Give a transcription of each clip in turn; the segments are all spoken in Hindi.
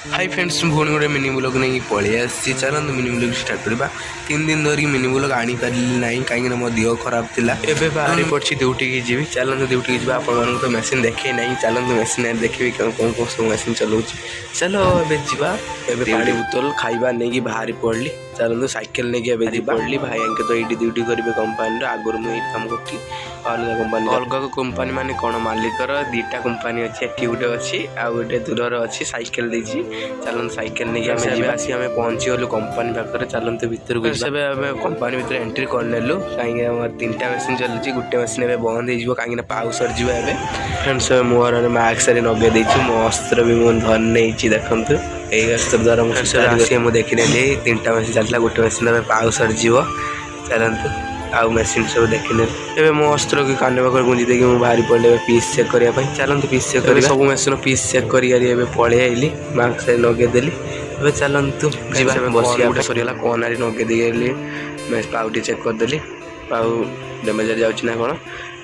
हाई फ्रेंड्स पुणी गोटे मिनी ब्लॉग नहीं पलि आसी चलते मिनी ब्लॉग स्टार्ट करवा 3 दिन धरिक मिनी ब्लॉग आनी पारि ना कहीं मो देह खराब था एवं बाहरी पड़ी ड्यूटी की जी चलते ड्यूटी की आप तो मेसीन देखे ना चलते मेसीन देखिए कौन कौन सब मेसीन चलाऊँ चलो एवं जावा पानी बोतल खाଇବା नहीं बाहरी पड़ली चलते साइकेल नहीं पड़ली भाई आंके तो ये ड्यूटी करेंगे कंपानी आगुरी मुझे कम कर अलग कंपानी अलग कंपानी मान कौन मालिकर 2टा कंपानी अच्छी एटी गोटे अच्छी आउ गोटे दूर अच्छी साइकेल देती चलते साइकेल नहीं आम पहुँची गलु कंपानी पाखे चलते भितर को कंपानी भितर एंट्री करनेलु कहीं 3टा मेसीन चलुची गोटे मेसीन बंद हो कहीं पाउ सरीज फ्रेंड्स मुहर मास्क नगे देती मो अस्त्र भी मुझे धन नहीं देखु यही अस्त्र द्वारा मुझे देखने 3टा मेसीन चलता गोटे मेसीन पाउ सरीज चलते आउ मेसीन सब देखने ए मो अस्त्र की कान पाखे गुंजी देखिए मुझे बाहरी पड़े पीस चेक करने चलते पीस चेक कर सब मेसीन पीस चेक कर पलि आइली मास्क नगेदेली ए चलतु बस सरीगला कौन नगे देली मैं पाउटी चेक करदेली पाउ डेमेज जाऊँ ना कौन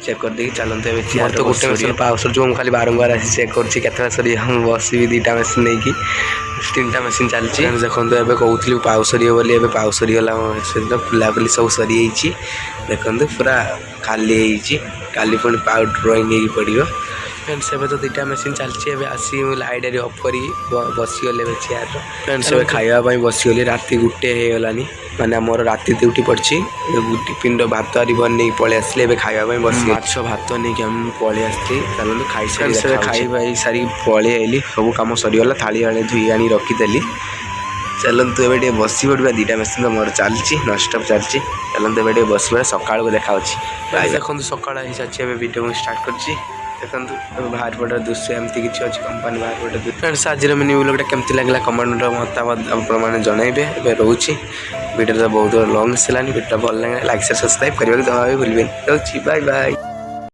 चेक कर देखिए चलते चेयर तो गोटे मेसीन पाउ सर जो खाली बारंबार आसी चेक कर सरी हम बस 2टा मेसीन नहीं 3टा मेसीन चलती देखो एवं कहूली पाउ सरी बोली पाउ सरीगला मेसीन फुलाफुली सब सरी देखते पूरा खाली काली पुणी पाउ ड्रॉइंग पड़ो फ्रेंड्स एवं तो 2टा मेसीन चलती आसी लाइट अफ कर बसीगले चेयर फ्रेंड्स खावाई बसीगली राति 1 होगलानी माने मोर राति ड्यूटी पड़ी टिफिन भात बन पलि आसले खावाई बस माछ भात नहीं कि पलि आसती चलते खाई सारी पलि आइली सब कम सरीगला थाली आने धुई आनी रखीदेली चलतु ए बस पड़ा 2टा मेसीन तो मोर चलती नॉनस्टॉप चलती चलते ए बस पड़ा सका देखा देखो सका चलती वीडियो स्टार्ट कर देखो बाहर पड़े दृश्य एमती किसी अच्छी कंपानी बाहर पड़े फ्रेंड्स आज मिनी ब्लॉग केमती लगे कमेंट मतामत आपने जनइबे रोचे वीडियो तो बहुत लॉन्ग है वीडियो भल लगे लाइक सब्सक्राइब करने जमा भी भूलें बाय बाय।